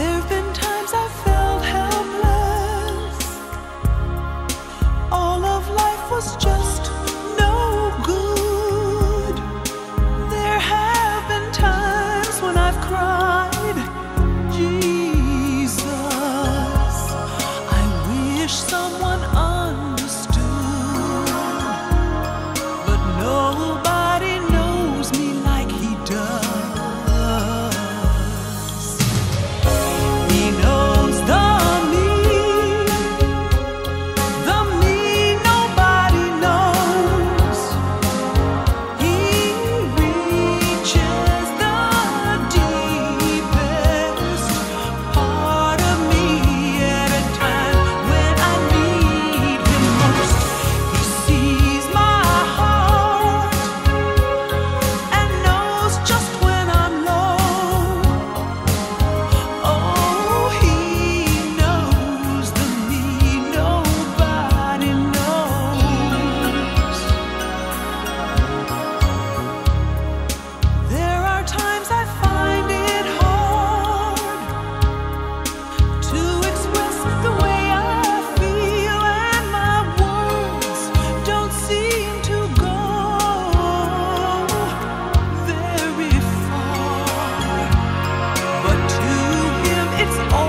There've been times I felt helpless. All of life was just no good. There have been times when I've cried, Jesus, I wish someone understood. But nobody knows me like He does. He knows the me nobody knows. He reaches the deepest part of me at a time when I need Him most. He sees my heart and knows just when I'm low. Oh, He knows the me nobody knows. There are times I find it hard to express the way I feel, and my words don't seem to go very far. But to Him it's all